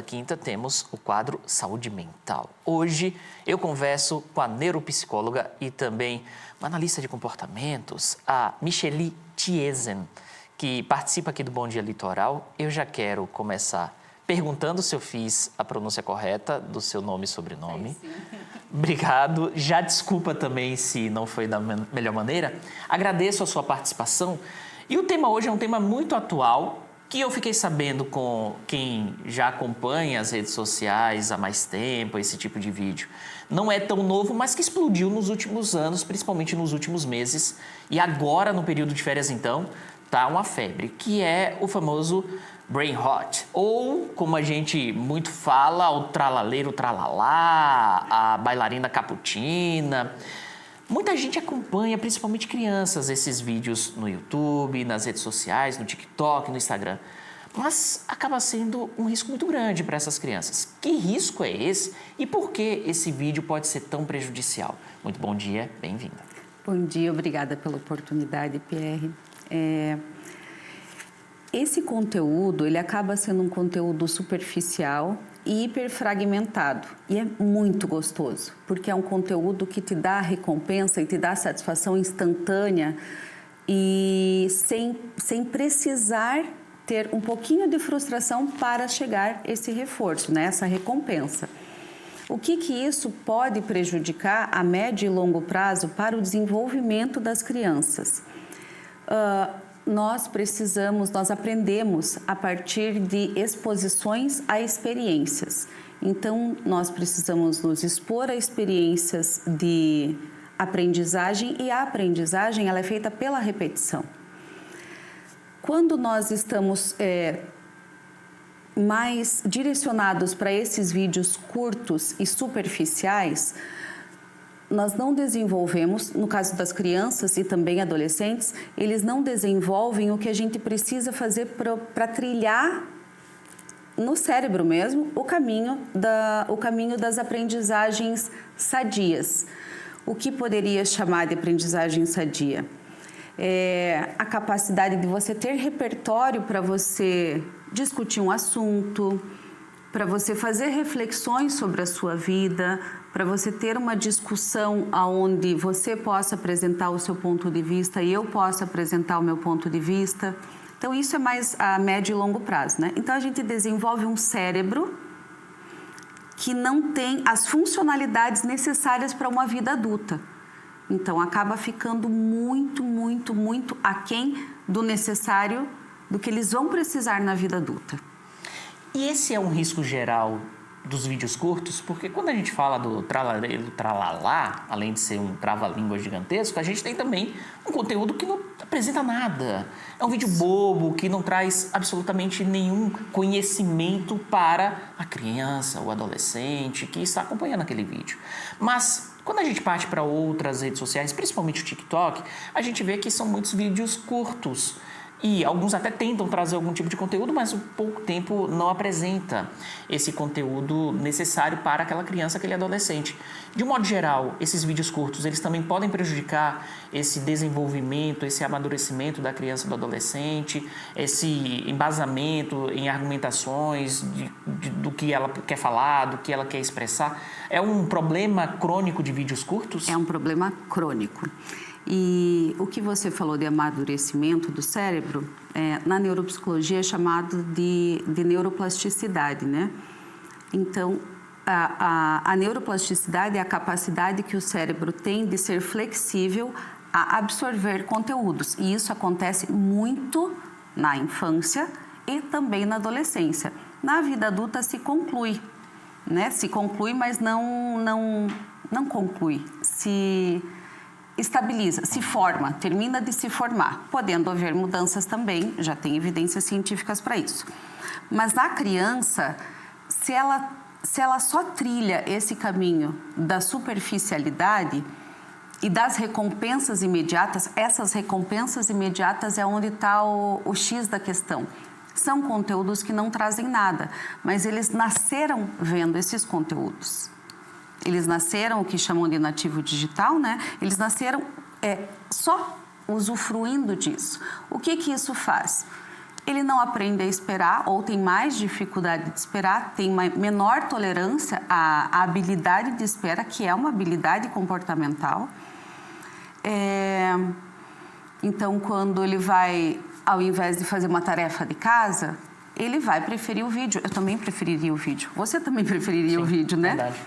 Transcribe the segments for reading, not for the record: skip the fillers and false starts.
quinta temos o quadro Saúde Mental. Hoje eu converso com a neuropsicóloga e também uma analista de comportamentos, a Micheli Thiessen, que participa aqui do Bom Dia Litoral. Eu já quero começar perguntando se eu fiz a pronúncia correta do seu nome e sobrenome. Sim. Obrigado. Já desculpa também se não foi da melhor maneira. Agradeço a sua participação. E o tema hoje é um tema muito atual, que eu fiquei sabendo com quem já acompanha as redes sociais há mais tempo, esse tipo de vídeo. Não é tão novo, mas que explodiu nos últimos anos, principalmente nos últimos meses. E agora, no período de férias, então, tá uma febre, que é o famoso brain rot, ou como a gente muito fala, o tralaleiro tralalá, a bailarina caputina. Muita gente acompanha, principalmente crianças, esses vídeos no YouTube, nas redes sociais, no TikTok, no Instagram. Mas acaba sendo um risco muito grande para essas crianças. Que risco é esse e por que esse vídeo pode ser tão prejudicial? Muito bom dia, bem-vinda. Bom dia, obrigada pela oportunidade, Pierre. Esse conteúdo, ele acaba sendo um conteúdo superficial e hiperfragmentado. E é muito gostoso, porque é um conteúdo que te dá recompensa e te dá satisfação instantânea e sem precisar ter um pouquinho de frustração para chegar esse reforço, né? Essa recompensa. O que isso pode prejudicar a médio e longo prazo para o desenvolvimento das crianças? Nós aprendemos a partir de exposições a experiências. Então, nós precisamos nos expor a experiências de aprendizagem e a aprendizagem ela é feita pela repetição. Quando nós estamos mais direcionados para esses vídeos curtos e superficiais, nós não desenvolvemos, no caso das crianças e também adolescentes, eles não desenvolvem o que a gente precisa fazer para trilhar no cérebro mesmo o caminho das aprendizagens sadias. O que poderia chamar de aprendizagem sadia? É a capacidade de você ter repertório para você discutir um assunto, para você fazer reflexões sobre a sua vida, para você ter uma discussão onde você possa apresentar o seu ponto de vista e eu possa apresentar o meu ponto de vista. Então, isso é mais a médio e longo prazo, né? Então, a gente desenvolve um cérebro que não tem as funcionalidades necessárias para uma vida adulta. Então, acaba ficando muito, muito, muito aquém do necessário, do que eles vão precisar na vida adulta. E esse é um risco geral dos vídeos curtos, porque quando a gente fala do tralaleiro, tralalá, além de ser um trava-língua gigantesco, a gente tem também um conteúdo que não apresenta nada. É um vídeo bobo, que não traz absolutamente nenhum conhecimento para a criança ou adolescente que está acompanhando aquele vídeo. Mas quando a gente parte para outras redes sociais, principalmente o TikTok, a gente vê que são muitos vídeos curtos. E alguns até tentam trazer algum tipo de conteúdo, mas por pouco tempo não apresenta esse conteúdo necessário para aquela criança, aquele adolescente. De um modo geral, esses vídeos curtos, eles também podem prejudicar esse desenvolvimento, esse amadurecimento da criança e do adolescente, esse embasamento em argumentações do que ela quer falar, do que ela quer expressar. É um problema crônico de vídeos curtos? É um problema crônico. E o que você falou de amadurecimento do cérebro, na neuropsicologia é chamado de neuroplasticidade, né? Então, a neuroplasticidade é a capacidade que o cérebro tem de ser flexível a absorver conteúdos. E isso acontece muito na infância e também na adolescência. Na vida adulta se conclui, né? Se conclui, mas não conclui. Se estabiliza, se forma, termina de se formar, podendo haver mudanças também, já tem evidências científicas para isso. Mas na criança, se ela só trilha esse caminho da superficialidade e das recompensas imediatas, essas recompensas imediatas é onde está o X da questão. São conteúdos que não trazem nada, mas eles nasceram vendo esses conteúdos. Eles nasceram, o que chamam de nativo digital, né? Eles nasceram só usufruindo disso. O que isso faz? ele não aprende a esperar ou tem mais dificuldade de esperar, tem uma menor tolerância à habilidade de espera, que é uma habilidade comportamental. Então, quando ele vai, ao invés de fazer uma tarefa de casa, ele vai preferir o vídeo. Eu também preferiria o vídeo. Você também preferiria o vídeo, né? Verdade.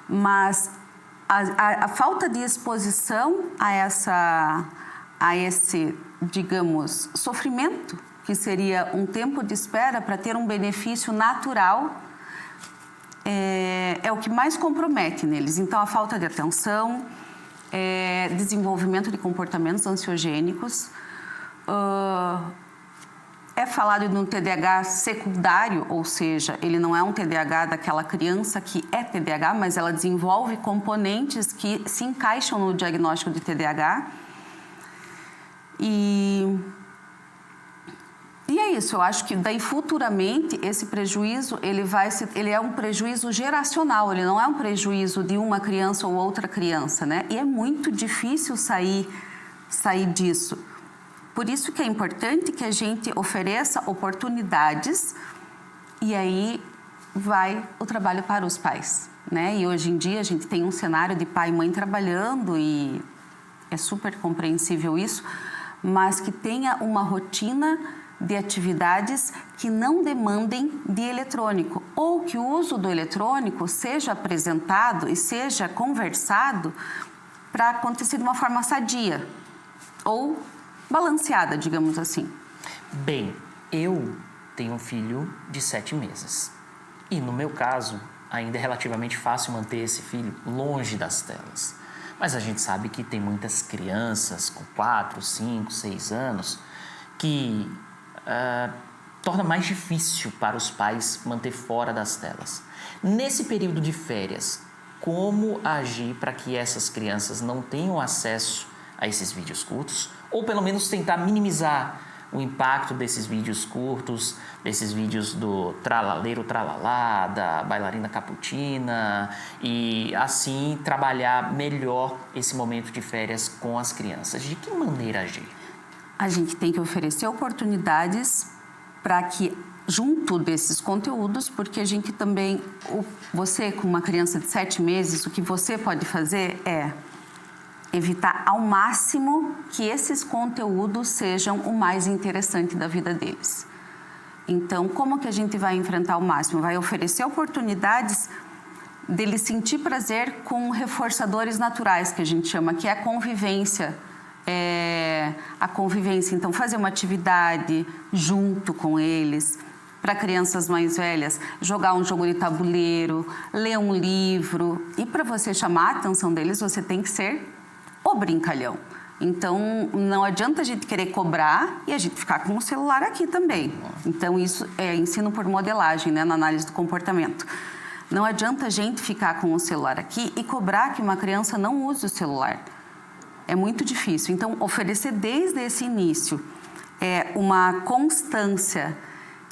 Mas a falta de exposição a esse, digamos, sofrimento, que seria um tempo de espera para ter um benefício natural, é o que mais compromete neles. Então, a falta de atenção, desenvolvimento de comportamentos ansiogênicos, é falado de um TDAH secundário, ou seja, ele não é um TDAH daquela criança que é TDAH, mas ela desenvolve componentes que se encaixam no diagnóstico de TDAH. E é isso, eu acho que daí futuramente esse prejuízo, ele é um prejuízo geracional, ele não é um prejuízo de uma criança ou outra criança, né? E é muito difícil sair disso. Por isso que é importante que a gente ofereça oportunidades e aí vai o trabalho para os pais, né? E hoje em dia a gente tem um cenário de pai e mãe trabalhando e é super compreensível isso, mas que tenha uma rotina de atividades que não demandem de eletrônico ou que o uso do eletrônico seja apresentado e seja conversado para acontecer de uma forma sadia ou balanceada, digamos assim. Bem, eu tenho um filho de 7 meses e no meu caso ainda é relativamente fácil manter esse filho longe das telas. Mas a gente sabe que tem muitas crianças com 4, 5, 6 anos que torna mais difícil para os pais manter fora das telas. Nesse período de férias, como agir para que essas crianças não tenham acesso a esses vídeos curtos? Ou pelo menos tentar minimizar o impacto desses vídeos curtos, desses vídeos do tralaleiro tralalá, da bailarina caputina, e assim trabalhar melhor esse momento de férias com as crianças. De que maneira agir? A gente tem que oferecer oportunidades para que, junto desses conteúdos, porque a gente também, você com uma criança de 7 meses, o que você pode fazer é evitar ao máximo que esses conteúdos sejam o mais interessante da vida deles. Então, como que a gente vai enfrentar ao máximo? Vai oferecer oportunidades dele sentir prazer com reforçadores naturais, que a gente chama, que é a convivência. Então, fazer uma atividade junto com eles. Para crianças mais velhas, jogar um jogo de tabuleiro, ler um livro. E para você chamar a atenção deles, você tem que ser o brincalhão. Então, não adianta a gente querer cobrar e a gente ficar com o celular aqui também. Então, isso é ensino por modelagem, né, na análise do comportamento. Não adianta a gente ficar com o celular aqui e cobrar que uma criança não use o celular. É muito difícil. Então, oferecer desde esse início uma constância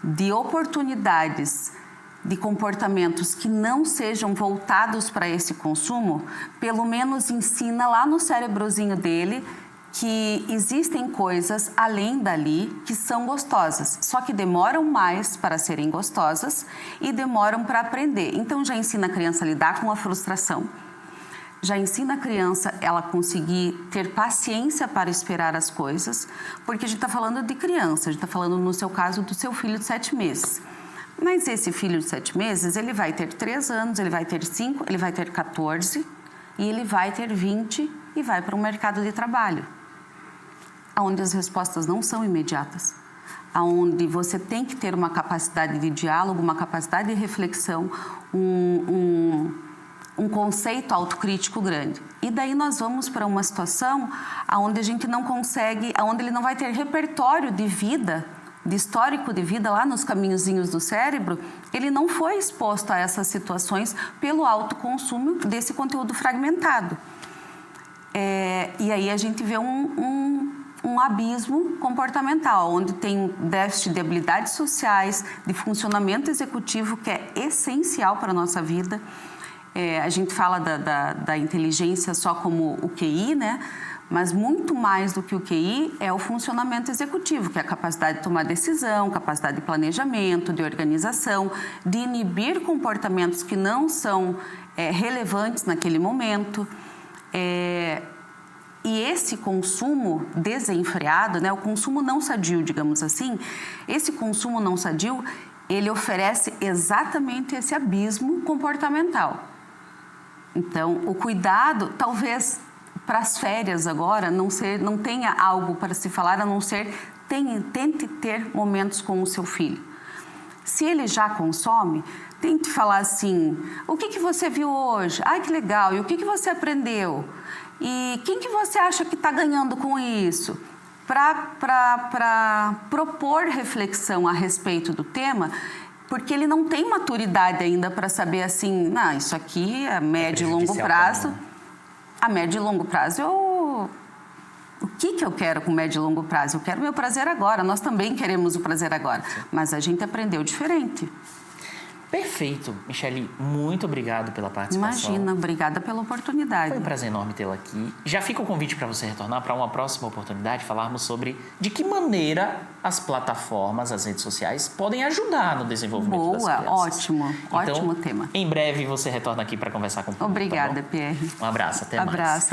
de oportunidades de comportamentos que não sejam voltados para esse consumo, pelo menos ensina lá no cérebrozinho dele que existem coisas além dali que são gostosas, só que demoram mais para serem gostosas e demoram para aprender. Então já ensina a criança a lidar com a frustração, já ensina a criança ela conseguir ter paciência para esperar as coisas, porque a gente está falando de criança, a gente está falando no seu caso do seu filho de 7 meses. Mas esse filho de 7 meses, ele vai ter 3 anos, ele vai ter 5, ele vai ter 14 e ele vai ter 20 e vai para um mercado de trabalho, onde as respostas não são imediatas, onde você tem que ter uma capacidade de diálogo, uma capacidade de reflexão, um conceito autocrítico grande. E daí nós vamos para uma situação onde a gente não consegue, onde ele não vai ter repertório de vida, de histórico de vida lá nos caminhozinhos do cérebro, ele não foi exposto a essas situações pelo alto consumo desse conteúdo fragmentado. E aí a gente vê um abismo comportamental, onde tem déficit de habilidades sociais, de funcionamento executivo, que é essencial para a nossa vida. A gente fala da inteligência só como o QI, né? Mas muito mais do que o QI é o funcionamento executivo, que é a capacidade de tomar decisão, capacidade de planejamento, de organização, de inibir comportamentos que não são relevantes naquele momento. E esse consumo desenfreado, né, o consumo não sadio, digamos assim, esse consumo não sadio, ele oferece exatamente esse abismo comportamental. Então, o cuidado, talvez para as férias agora, não tenha algo para se falar, a não ser tente ter momentos com o seu filho. Se ele já consome, tente falar assim, o que você viu hoje? Ai, que legal! E o que você aprendeu? E quem que você acha que está ganhando com isso? Para propor reflexão a respeito do tema, porque ele não tem maturidade ainda para saber assim, isso aqui é médio e longo prazo. A médio e longo prazo, o que eu quero com médio e longo prazo? Eu quero meu prazer agora, nós também queremos o prazer agora, mas a gente aprendeu diferente. Perfeito. Michele, muito obrigado pela participação. Imagina, obrigada pela oportunidade. Foi um prazer enorme tê-la aqui. Já fica o convite para você retornar para uma próxima oportunidade, falarmos sobre de que maneira as plataformas, as redes sociais podem ajudar no desenvolvimento das crianças. Ótimo, ótimo tema. Em breve você retorna aqui para conversar com o público. Obrigada, tá bom? Pierre. Um abraço, até mais. Abraço.